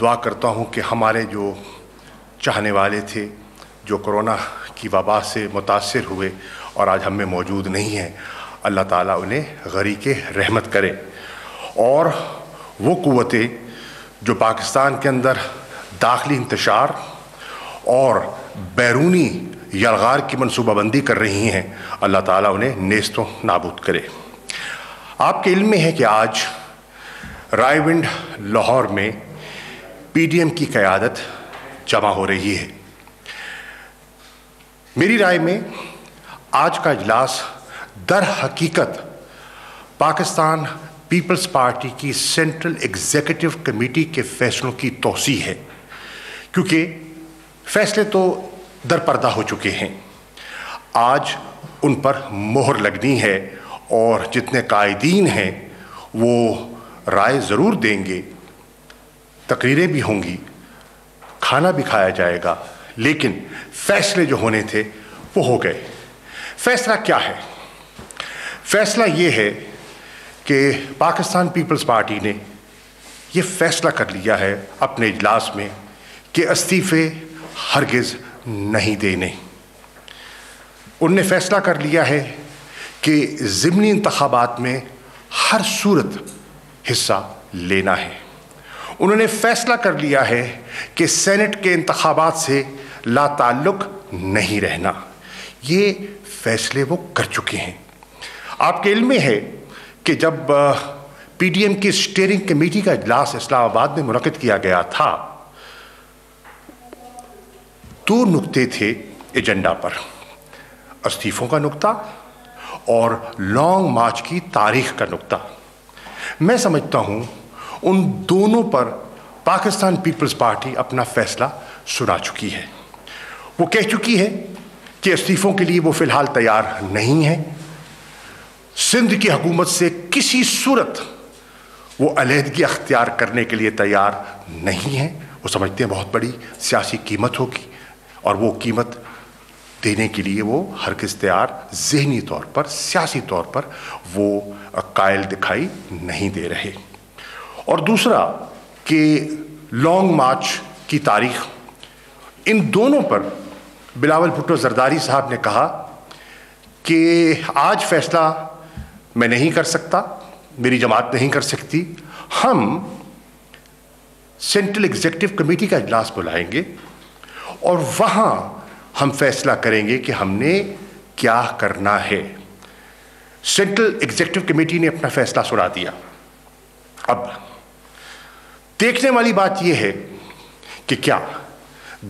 دعا کرتا ہوں کہ ہمارے جو چاہنے والے تھے جو کورونا کی وبا سے متاثر ہوئے اور آج ہم میں موجود نہیں ہیں، اللہ تعالیٰ انہیں غریق رحمت کرے، اور وہ قوتیں جو پاکستان کے اندر داخلی انتشار اور بیرونی یلغار کی منصوبہ بندی کر رہی ہیں، اللہ تعالیٰ انہیں نیست و نابود کرے۔ آپ کے علم میں ہے کہ آج رائے ونڈ لاہور میں پی ڈی ایم کی قیادت جمع ہو رہی ہے۔ میری رائے میں آج کا اجلاس در حقیقت پاکستان پیپلز پارٹی کی سینٹرل ایگزیکٹو کمیٹی کے فیصلوں کی توسیع ہے، کیونکہ فیصلے تو در پردہ ہو چکے ہیں، آج ان پر مہر لگنی ہے، اور جتنے قائدین ہیں وہ رائے ضرور دیں گے، تقریریں بھی ہوں گی، کھانا بھی کھایا جائے گا، لیکن فیصلے جو ہونے تھے وہ ہو گئے۔ فیصلہ کیا ہے؟ فیصلہ یہ ہے کہ پاکستان پیپلز پارٹی نے یہ فیصلہ کر لیا ہے اپنے اجلاس میں کہ استعفے ہرگز نہیں دینے۔ ان نے فیصلہ کر لیا ہے کہ ضمنی انتخابات میں ہر صورت حصہ لینا ہے۔ انہوں نے فیصلہ کر لیا ہے کہ سینٹ کے انتخابات سے لا تعلق نہیں رہنا۔ یہ فیصلے وہ کر چکے ہیں۔ آپ کے علم میں ہے کہ جب پی ڈی ایم کی اسٹیئرنگ کمیٹی کا اجلاس اسلام آباد میں منعقد کیا گیا تھا، 2 نقطے تھے ایجنڈا پر، استعفوں کا نقطہ اور لانگ مارچ کی تاریخ کا نقطہ۔ میں سمجھتا ہوں ان دونوں پر پاکستان پیپلز پارٹی اپنا فیصلہ سنا چکی ہے۔ وہ کہہ چکی ہے کہ استعفوں کے لیے وہ فی الحال تیار نہیں ہے، سندھ کی حکومت سے کسی صورت وہ علیحدگی اختیار کرنے کے لیے تیار نہیں ہے۔ وہ سمجھتے ہیں بہت بڑی سیاسی قیمت ہوگی، اور وہ قیمت دینے کے لیے وہ ہرگز تیار ذہنی طور پر، سیاسی طور پر وہ قائل دکھائی نہیں دے رہے۔ اور دوسرا کہ لانگ مارچ کی تاریخ، ان دونوں پر بلاول بھٹو زرداری صاحب نے کہا کہ آج فیصلہ میں نہیں کر سکتا، میری جماعت نہیں کر سکتی، ہم سینٹرل ایگزیکٹو کمیٹی کا اجلاس بلائیں گے اور وہاں ہم فیصلہ کریں گے کہ ہم نے کیا کرنا ہے۔ سینٹرل ایگزیکٹو کمیٹی نے اپنا فیصلہ سنا دیا۔ اب دیکھنے والی بات یہ ہے کہ کیا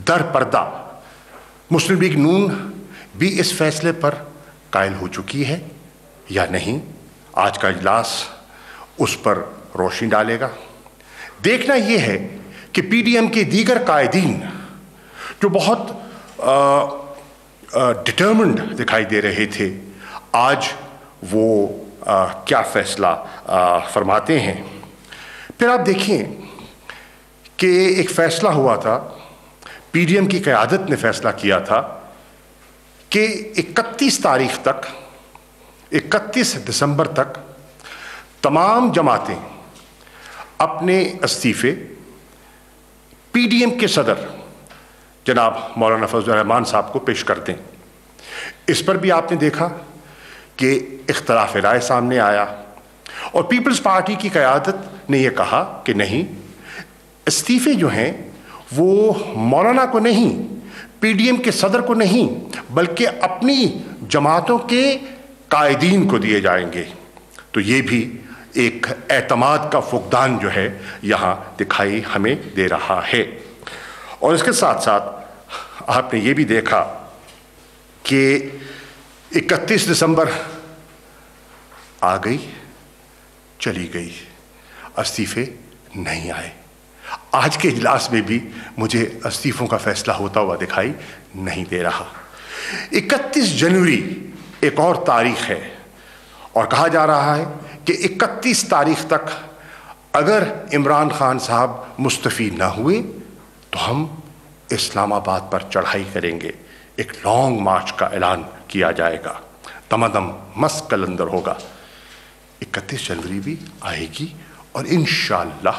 در پردہ مسلم لیگ نون بھی اس فیصلے پر قائل ہو چکی ہے یا نہیں؟ آج کا اجلاس اس پر روشنی ڈالے گا۔ دیکھنا یہ ہے کہ پی ڈی ایم کے دیگر قائدین جو بہت ڈٹرمنڈ دکھائی دے رہے تھے، آج وہ کیا فیصلہ فرماتے ہیں۔ پھر آپ دیکھیں کہ ایک فیصلہ ہوا تھا، پی ڈی ایم کی قیادت نے فیصلہ کیا تھا کہ 31 دسمبر تک تمام جماعتیں اپنے استعفے پی ڈی ایم کے صدر جناب مولانا فضل الرحمان صاحب کو پیش کر دیں۔ اس پر بھی آپ نے دیکھا کہ اختلاف رائے سامنے آیا، اور پیپلز پارٹی کی قیادت نے یہ کہا کہ نہیں، استعفے جو ہیں وہ مولانا کو نہیں، پی ڈی ایم کے صدر کو نہیں، بلکہ اپنی جماعتوں کے قائدین کو دیے جائیں گے۔ تو یہ بھی ایک اعتماد کا فقدان جو ہے یہاں دکھائی ہمیں دے رہا ہے۔ اور اس کے ساتھ ساتھ آپ نے یہ بھی دیکھا کہ 31 دسمبر آ گئی، چلی گئی، استعفے نہیں آئے۔ آج کے اجلاس میں بھی مجھے استعفوں کا فیصلہ ہوتا ہوا دکھائی نہیں دے رہا۔ 31 جنوری ایک اور تاریخ ہے، اور کہا جا رہا ہے کہ 31 تاریخ تک اگر عمران خان صاحب مستعفی نہ ہوئے تو ہم اسلام آباد پر چڑھائی کریں گے، ایک لانگ مارچ کا اعلان کیا جائے گا، دمادم مست کلندر ہوگا۔ 31 جنوری بھی آئے گی، اور انشاءاللہ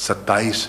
27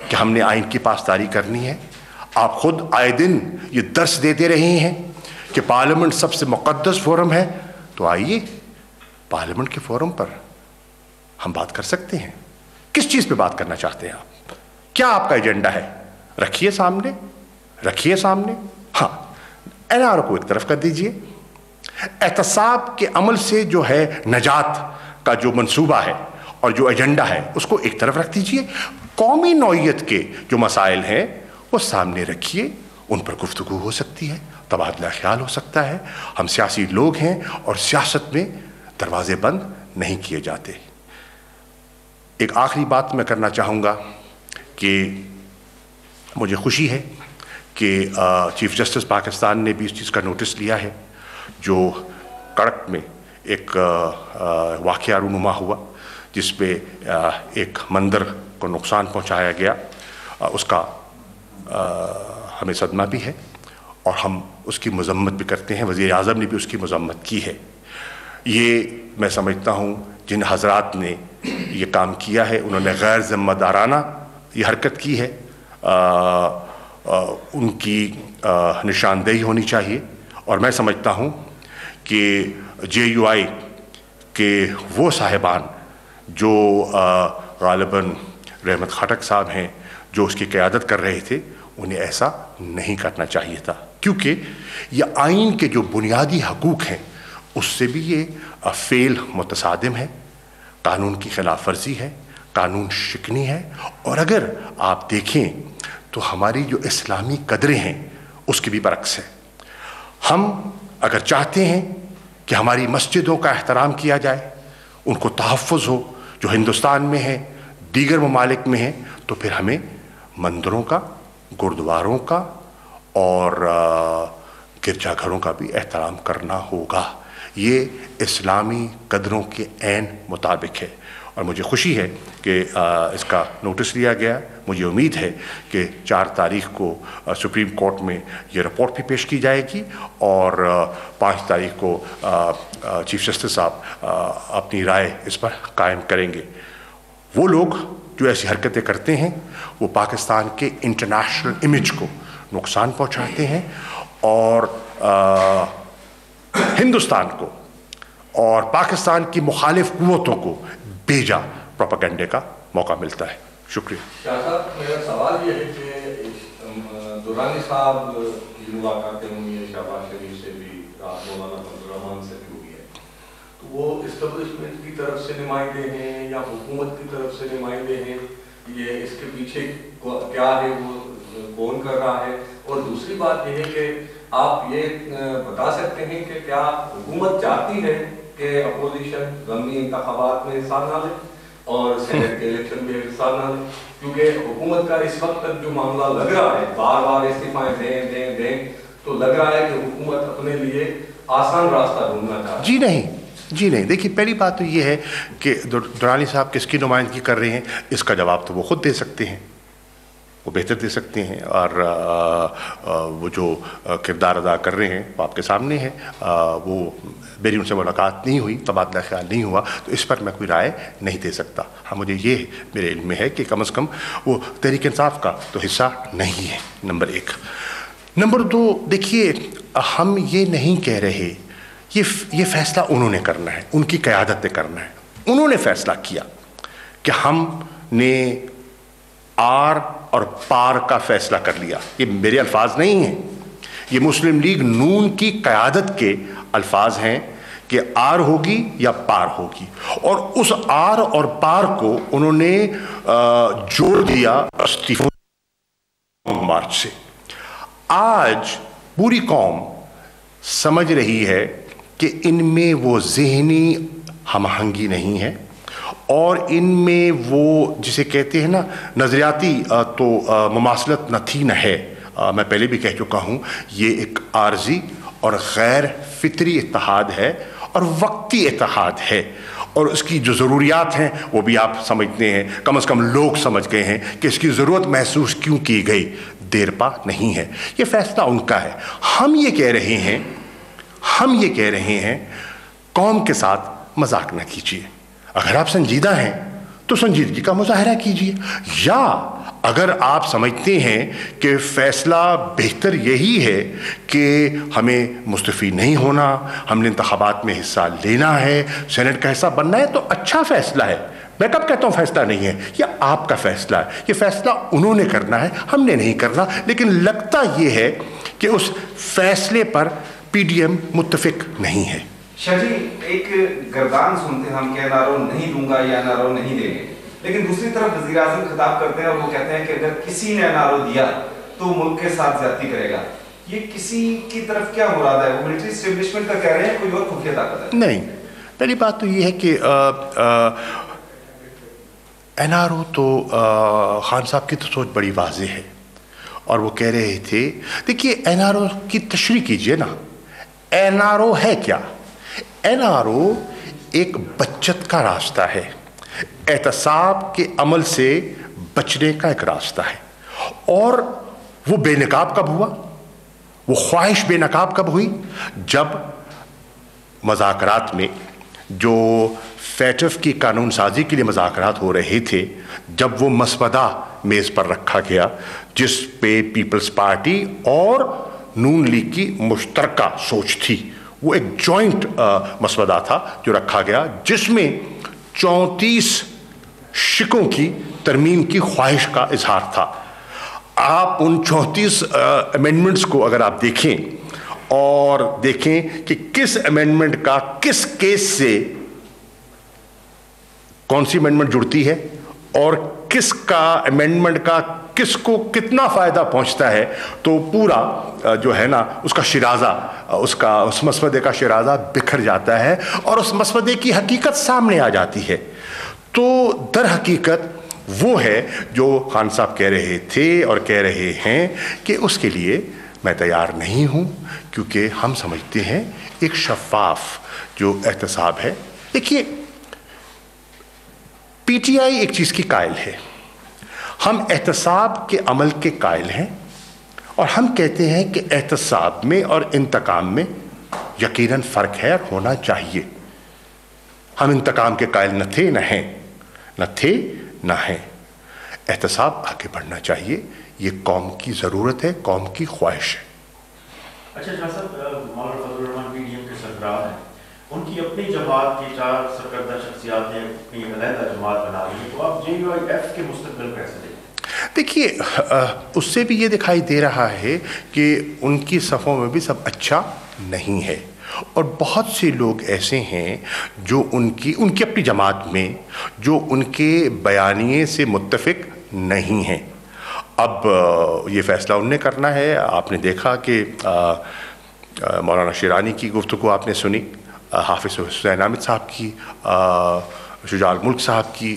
کہ ہم نے آئین کی پاسداری کرنی ہے. آپ خود آئے دن یہ درس دیتے رہے ہیں کہ پارلیمنٹ سب سے مقدس فورم ہے. تو آئیے پارلیمنٹ کے فورم پر ہم بات کر سکتے ہیں. کس چیز پہ بات کرنا چاہتے ہیں آپ؟ کیا آپ کا ایجنڈا ہے؟ رکھیے سامنے، رکھیے سامنے. ہاں، این آر کو ایک طرف کر دیجئے. احتساب کے عمل سے جو ہے نجات کا جو منصوبہ ہے اور جو ایجنڈا ہے اس کو ایک طرف رکھ دیجئے. قومی نوعیت کے جو مسائل ہیں وہ سامنے رکھیے. ان پر گفتگو ہو سکتی ہے، تبادلہ خیال ہو سکتا ہے. ہم سیاسی لوگ ہیں اور سیاست میں دروازے بند نہیں کیے جاتے. ایک آخری بات میں کرنا چاہوں گا کہ مجھے خوشی ہے کہ چیف جسٹس پاکستان نے بھی اس چیز کا نوٹس لیا ہے. جو کڑک میں ایک واقعہ رونما ہوا جس پہ ایک مندر کو نقصان پہنچایا گیا، اس کا ہمیں صدمہ بھی ہے اور ہم اس کی مذمت بھی کرتے ہیں. وزیر اعظم نے بھی اس کی مذمت کی ہے. یہ میں سمجھتا ہوں جن حضرات نے یہ کام کیا ہے انہوں نے غیر ذمہ دارانہ یہ حرکت کی ہے. ان کی نشاندہی ہونی چاہیے. اور میں سمجھتا ہوں کہ جے یو آئی کے وہ صاحبان جو غالباً رحمت خٹک صاحب ہیں جو اس کی قیادت کر رہے تھے، انہیں ایسا نہیں کرنا چاہیے تھا، کیونکہ یہ آئین کے جو بنیادی حقوق ہیں اس سے بھی یہ فعل متصادم ہے. قانون کی خلاف ورزی ہے، قانون شکنی ہے. اور اگر آپ دیکھیں تو ہماری جو اسلامی قدریں ہیں اس کی بھی برعکس ہے. ہم اگر چاہتے ہیں کہ ہماری مسجدوں کا احترام کیا جائے، ان کو تحفظ ہو جو ہندوستان میں ہے، دیگر ممالک میں ہیں، تو پھر ہمیں مندروں کا، گردواروں کا اور گرجا گھروں کا بھی احترام کرنا ہوگا. یہ اسلامی قدروں کے عین مطابق ہے. اور مجھے خوشی ہے کہ اس کا نوٹس لیا گیا. مجھے امید ہے کہ 4 تاریخ کو سپریم کورٹ میں یہ رپورٹ بھی پیش کی جائے گی اور 5 تاریخ کو چیف جسٹس صاحب اپنی رائے اس پر قائم کریں گے. وہ لوگ جو ایسی حرکتیں کرتے ہیں وہ پاکستان کے انٹرنیشنل امیج کو نقصان پہنچاتے ہیں اور ہندوستان کو اور پاکستان کی مخالف قوتوں کو بیجا پروپیگنڈے کا موقع ملتا ہے. شکریہ. شاہ صاحب، میرا سوال یہ ہے کہ درانی صاحب کی ملاقاتیں ہوئی ہیں شہباز شریف سے بھی، مولانا فضل الرحمان سے بھی ہوئی ہے، تو وہ اسٹیبلشمنٹ کی طرف سے نمائندے ہیں یا حکومت کی طرف سے نمائندے ہیں؟ یہ اس کے پیچھے کیا ہے، وہ کون کر رہا ہے؟ اور دوسری بات یہ ہے کہ آپ یہ بتا سکتے ہیں کہ کیا حکومت چاہتی ہے کہ اپوزیشن ضمنی انتخابات میں حصہ نہ لے اور سینٹ کے الیکشن میں حصہ نہ لے؟ کیونکہ حکومت کا اس وقت تک جو معاملہ لگ رہا ہے، بار بار استعفائیں دیں تو لگ رہا ہے کہ حکومت اپنے لیے آسان راستہ ڈھونڈنا چاہتی ہے. جی نہیں. دیکھیے، پہلی بات تو یہ ہے کہ درانی صاحب کس کی نمائندگی کر رہے ہیں اس کا جواب تو وہ خود دے سکتے ہیں، وہ بہتر دے سکتے ہیں. اور وہ جو کردار ادا کر رہے ہیں وہ آپ کے سامنے ہے. وہ میری ان سے ملاقات نہیں ہوئی، تبادلہ خیال نہیں ہوا، تو اس پر میں کوئی رائے نہیں دے سکتا. ہاں، مجھے یہ میرے علم میں ہے کہ کم از کم وہ تحریک انصاف کا تو حصہ نہیں ہے. نمبر 1. نمبر 2، دیکھیے، ہم یہ نہیں کہہ رہے، یہ فیصلہ انہوں نے کرنا ہے، ان کی قیادت نے کرنا ہے. انہوں نے فیصلہ کیا کہ ہم نے آر اور پار کا فیصلہ کر لیا. یہ میرے الفاظ نہیں ہیں، یہ مسلم لیگ نون کی قیادت کے الفاظ ہیں کہ آر ہوگی یا پار ہوگی. اور اس آر اور پار کو انہوں نے جوڑ دیا استعفوں مارچ سے. آج پوری قوم سمجھ رہی ہے کہ ان میں وہ ذہنی ہم آہنگی نہیں ہے اور ان میں وہ جسے کہتے ہیں نا نظریاتی تو مماثلت نہ تھی نہ ہے. میں پہلے بھی کہہ چکا ہوں، یہ ایک عارضی اور غیر فطری اتحاد ہے اور وقتی اتحاد ہے. اور اس کی جو ضروریات ہیں وہ بھی آپ سمجھتے ہیں، کم از کم لوگ سمجھ گئے ہیں کہ اس کی ضرورت محسوس کیوں کی گئی. دیر پا نہیں ہے، یہ فیصلہ ان کا ہے. ہم یہ کہہ رہے ہیں قوم کے ساتھ مذاق نہ کیجیے. اگر آپ سنجیدہ ہیں تو سنجیدگی کا مظاہرہ کیجیے. یا اگر آپ سمجھتے ہیں کہ فیصلہ بہتر یہی ہے کہ ہمیں مستفی نہیں ہونا, ہم نے انتخابات میں حصہ لینا ہے, سینٹ کا حصہ بننا ہے, تو اچھا فیصلہ ہے. میں کب کہتا ہوں فیصلہ نہیں ہے, یہ آپ کا فیصلہ ہے, یہ فیصلہ انہوں نے کرنا ہے, ہم نے نہیں کرنا. لیکن لگتا یہ ہے کہ اس فیصلے پر پی ڈی ایم متفق نہیں ہے. شاہ جی, ایک گردان سنتے ہیں ہم کہ این آر او نہیں دوں گا یا این آر او نہیں دیں گے, لیکن دوسری طرف وزیر اعظم خطاب کرتے ہیں اور وہ کہتے ہیں کہ اگر کسی نے این آر او دیا تو ملک کے ساتھ زیادتی کرے گا. یہ کسی کی طرف کیا مراد ہے؟ وہ ملٹری اسٹیبلشمنٹ کا کہہ رہے ہیں, کوئی اور خفیہ طاقت ہے؟ نہیں, پہلی بات تو یہ ہے کہ این آر او تو خان صاحب کی تو سوچ بڑی واضح ہے, اور وہ کہہ رہے تھے, دیکھیے این آر او کی تشریح کیجئے نا. این آر او ہے کیا؟ این آر او ایک بچت کا راستہ ہے, احتساب کے عمل سے بچنے کا ایک راستہ ہے. اور وہ بے نقاب کب ہوا؟ وہ خواہش بے نقاب کب ہوئی؟ جب مذاکرات میں جو فیٹف کی قانون سازی کے لیے مذاکرات ہو رہے تھے, جب وہ مسودہ میز پر رکھا گیا جس پہ پیپلز پارٹی اور نون لیگ کی مشترکہ سوچ تھی, وہ ایک جوائنٹ مسودہ تھا جو رکھا گیا, جس میں 34 شکوں کی ترمیم کی خواہش کا اظہار تھا. آپ ان 34 امینڈمنٹس کو اگر آپ دیکھیں اور دیکھیں کہ کس امینڈمنٹ کا کس کیس سے کون سی امینڈمنٹ جڑتی ہے اور کس کا امینڈمنٹ کا کس کو کتنا فائدہ پہنچتا ہے, تو پورا جو ہے نا اس کا شرازہ, اس مسودے کا شرازہ بکھر جاتا ہے اور اس مسودے کی حقیقت سامنے آ جاتی ہے. تو در حقیقت وہ ہے جو خان صاحب کہہ رہے تھے اور کہہ رہے ہیں کہ اس کے لیے میں تیار نہیں ہوں, کیونکہ ہم سمجھتے ہیں ایک شفاف جو احتساب ہے. دیکھیے, پی ٹی آئی ایک چیز کی قائل ہے, ہم احتساب کے عمل کے قائل ہیں, اور ہم کہتے ہیں کہ احتساب میں اور انتقام میں یقیناً فرق ہے اور ہونا چاہیے. ہم انتقام کے قائل نہ تھے نہ ہیں, نہ تھے نہ ہیں. احتساب آگے بڑھنا چاہیے, یہ قوم کی ضرورت ہے, قوم کی خواہش ہے. اچھا جہاں صاحب, مولانا فضل الرحمان پی ڈی ایم کے سربراہ ہیں, ان کی اپنی جماعت کی 4 سرکردہ شخصیات نے اپنی علیحدہ جماعت بنا لی ہے, تو آپ جے یو آئی ایف کے مستقبل کیسے دیکھیں؟ دیکھیے, اس سے بھی یہ دکھائی دے رہا ہے کہ ان کی صفوں میں بھی سب اچھا نہیں ہے, اور بہت سے لوگ ایسے ہیں جو ان کی اپنی جماعت میں جو ان کے بیانیے سے متفق نہیں ہیں. اب یہ فیصلہ انہوں نے کرنا ہے. آپ نے دیکھا کہ مولانا شیرانی کی گفتگو آپ نے سنی, حافظ حسین احمد صاحب کی, شجاع الملک صاحب کی,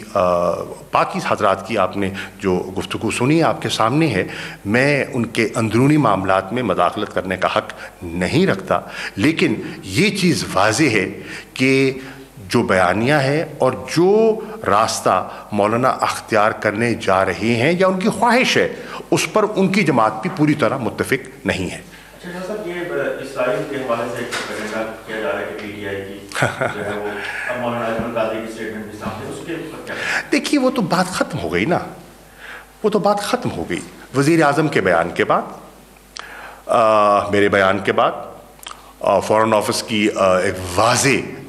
باقی حضرات کی آپ نے جو گفتگو سنی آپ کے سامنے ہے. میں ان کے اندرونی معاملات میں مداخلت کرنے کا حق نہیں رکھتا, لیکن یہ چیز واضح ہے کہ جو بیانیہ ہے اور جو راستہ مولانا اختیار کرنے جا رہے ہیں یا ان کی خواہش ہے, اس پر ان کی جماعت بھی پوری طرح متفق نہیں ہے. اچھا صاحب, یہ اسرائیل کے حوالے سے ایک کیا جا رہا ہے کہ پی ٹی آئی کی جو ہے وہ اب مولانا اجمل قادری کی اسٹیٹمنٹ بھی سامنے, اس کے اوپر کیا؟ دیکھیے, وہ تو بات ختم ہو گئی نا, وہ تو بات ختم ہو گئی. وزیر اعظم کے بیان کے بعد, میرے بیان کے بعد, فارن آفس کی ایک واضح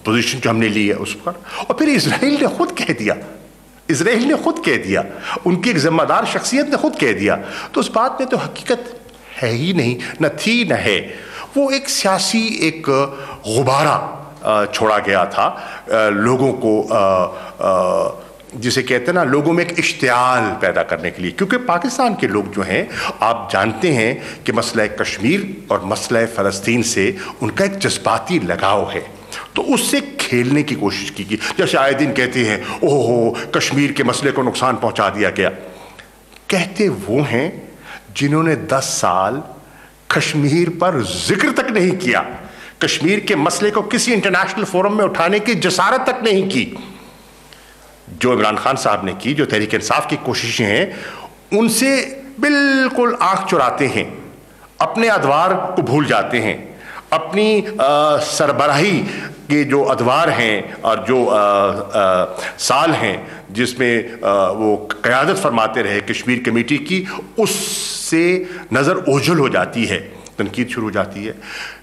پوزیشن جو ہم نے لی ہے اس پر, اور پھر اسرائیل نے خود کہہ دیا, ان کی ایک ذمہ دار شخصیت نے خود کہہ دیا, تو اس بات میں تو حقیقت ہے ہی نہیں, نہ تھی نہ ہے. وہ ایک سیاسی ایک غبارہ چھوڑا گیا تھا لوگوں کو, جسے کہتے ہیں نا, لوگوں میں ایک اشتعال پیدا کرنے کے لیے, کیونکہ پاکستان کے لوگ جو ہیں آپ جانتے ہیں کہ مسئلہ کشمیر اور مسئلہ فلسطین سے ان کا ایک جذباتی لگاؤ ہے, تو اس سے کھیلنے کی کوشش کی. جیسے آئے دن کہتے ہیں اوہ کشمیر کے مسئلے کو نقصان پہنچا دیا گیا. کہتے وہ ہیں جنہوں نے 10 سال کشمیر پر ذکر تک نہیں کیا, کشمیر کے مسئلے کو کسی انٹرنیشنل فورم میں اٹھانے کی جسارت تک نہیں کی. جو عمران خان صاحب نے کی, جو تحریک انصاف کی کوششیں ہیں, ان سے بالکل آنکھ چراتے ہیں, اپنے ادوار کو بھول جاتے ہیں, اپنی سربراہی کے جو ادوار ہیں اور جو سال ہیں جس میں وہ قیادت فرماتے رہے کشمیر کمیٹی کی، اس سے نظر اوجھل ہو جاتی ہے، تنقید شروع ہو جاتی ہے.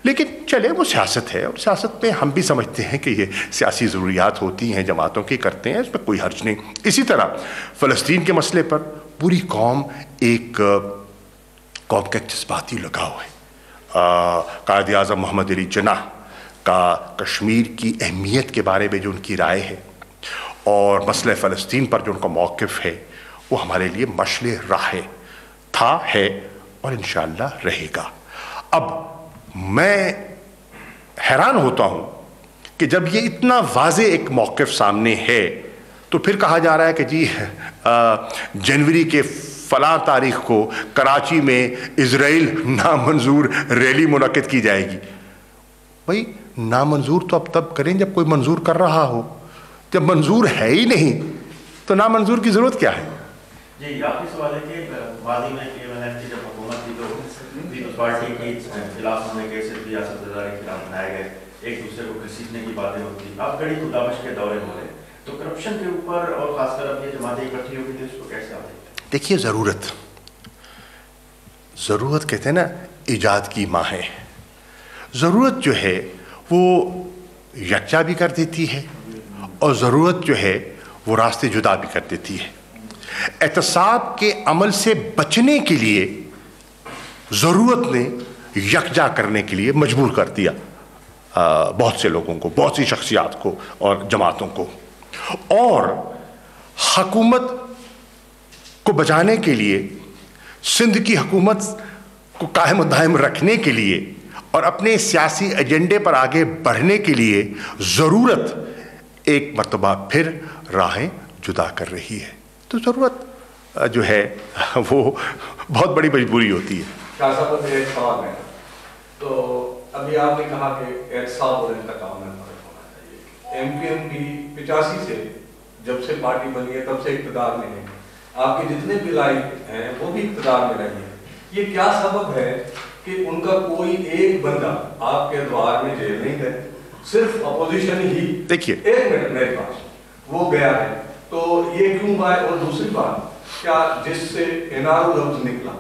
لیکن چلے وہ سیاست ہے، اور سیاست میں ہم بھی سمجھتے ہیں کہ یہ سیاسی ضروریات ہوتی ہیں، جماعتوں کی کرتے ہیں، اس میں کوئی حرج نہیں. اسی طرح فلسطین کے مسئلے پر پوری قوم قوم کا ایک جذباتی لگاؤ ہے. قائد اعظم محمد علی جناح کا کشمیر کی اہمیت کے بارے میں جو ان کی رائے ہے اور مسئلہ فلسطین پر جو ان کا موقف ہے، وہ ہمارے لیے مشعل راہ تھا، ہے اور انشاءاللہ رہے گا. اب میں حیران ہوتا ہوں کہ جب یہ اتنا واضح ایک موقف سامنے ہے تو پھر کہا جا رہا ہے کہ جی جنوری کے فلاں تاریخ کو کراچی میں اسرائیل نامنظور ریلی منعقد کی جائے گی. بھائی نامنظور تو اب تب کریں جب کوئی منظور کر رہا ہو، جب منظور ہے ہی نہیں تو نامنظور کی ضرورت کیا ہے؟ جی آپ کی سوال ہے کہ ماضی میں کی جب حکومت تھی تو پیپلز پارٹی کے خلاف ہونے کے صرف ریاست دار کے خلاف بنائے گئے، ایک دوسرے کو گھسیٹنے کی باتیں ہوتی. آپ گڑی کو دابش کے دورے ہو رہے تو کرپشن کے اوپر اور خاص کر اب یہ جماعتیں اکٹھی ہوگی تو اس کو کیسے آتے؟ دیکھیے ضرورت کہتے ہیں نا ایجاد کی ماں ہے. ضرورت جو ہے وہ یکجا بھی کر دیتی ہے اور ضرورت جو ہے وہ راستے جدا بھی کر دیتی ہے. احتساب کے عمل سے بچنے کے لیے ضرورت نے یکجا کرنے کے لیے مجبور کر دیا بہت سے لوگوں کو، بہت سی شخصیات کو اور جماعتوں کو. اور حکومت کو بچانے کے لیے، سندھ کی حکومت کو قائم و دائم رکھنے کے لیے اور اپنے سیاسی ایجنڈے پر آگے بڑھنے کے لیے ضرورت ایک مرتبہ پھر راہیں جدا کر رہی ہے. تو ضرورت جو ہے وہ بہت بڑی مجبوری ہوتی ہے. شاہ صاحب میرے ایک سوال ہے، تو ابھی آپ نے کہا کہ احتساب اور انتقام میں فرق ہونا چاہیے. ایم پی ایم پی 85 سے جب سے پارٹی بنی ہے تب سے اقتدار میں ہے، آپ کے جتنے بھی لائق ہیں وہ بھی اقتدار میں رہی ہے. یہ کیا سبب ہے کہ ان کا کوئی ایک بندہ آپ کے دوار میں جیل نہیں گئے، صرف اپوزیشن ہی دیکھیے ایک منٹ میرے پاس وہ گیا ہے، تو یہ کیوں گئے؟ اور دوسری بات، کیا جس سے انارو لفظ نکلا،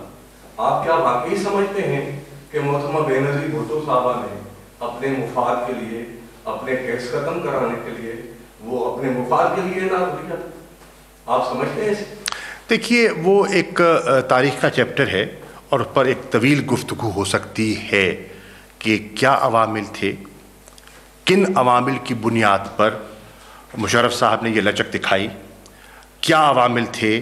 آپ کیا واقعی سمجھتے ہیں کہ محترمہ بے نظیر بھٹو صاحبہ نے اپنے مفاد کے لیے، اپنے کیس ختم کرانے کے لیے، وہ اپنے مفاد کے لیے انارو دیا؟ آپ سمجھتے ہیں اسے؟ دیکھیے وہ ایک تاریخ کا چیپٹر ہے اور اس پر ایک طویل گفتگو ہو سکتی ہے کہ کیا عوامل تھے، کن عوامل کی بنیاد پر مشرف صاحب نے یہ لچک دکھائی، کیا عوامل تھے،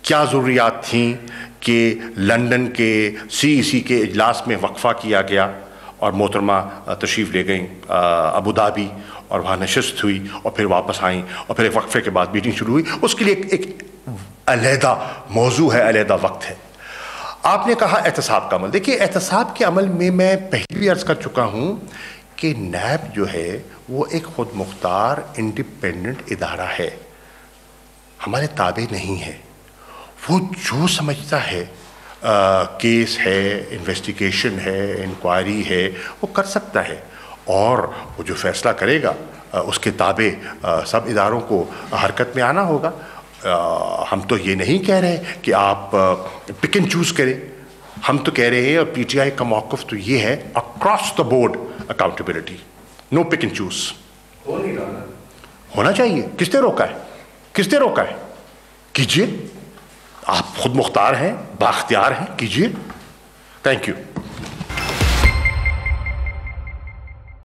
کیا ضروریات تھیں کہ لندن کے CEC کے اجلاس میں وقفہ کیا گیا اور محترمہ تشریف لے گئیں ابو دھابی اور وہاں نشست ہوئی اور پھر واپس آئیں اور پھر ایک وقفے کے بعد میٹنگ شروع ہوئی. اس کے لیے ایک علیحدہ موضوع ہے، علیحدہ وقت ہے. آپ نے کہا احتساب کا عمل. دیکھیے احتساب کے عمل میں پہلے بھی عرض کر چکا ہوں کہ نیب جو ہے وہ ایک خود مختار انڈیپینڈنٹ ادارہ ہے، ہمارے تابع نہیں ہے. وہ جو سمجھتا ہے کیس ہے، انویسٹیگیشن ہے، انکوائری ہے، وہ کر سکتا ہے اور وہ جو فیصلہ کرے گا اس کے تابع سب اداروں کو حرکت میں آنا ہوگا. ہم تو یہ نہیں کہہ رہے کہ آپ پک اینڈ چوز کریں، ہم تو کہہ رہے ہیں اور پی ٹی آئی کا موقف تو یہ ہے across the board accountability, no pick and choose. ہو نہیں رہا، ہونا چاہیے. کس نے روکا ہے؟ کس نے روکا ہے؟ کیجیے، آپ خود مختار ہیں، بااختیار ہیں، کیجیے. Thank you.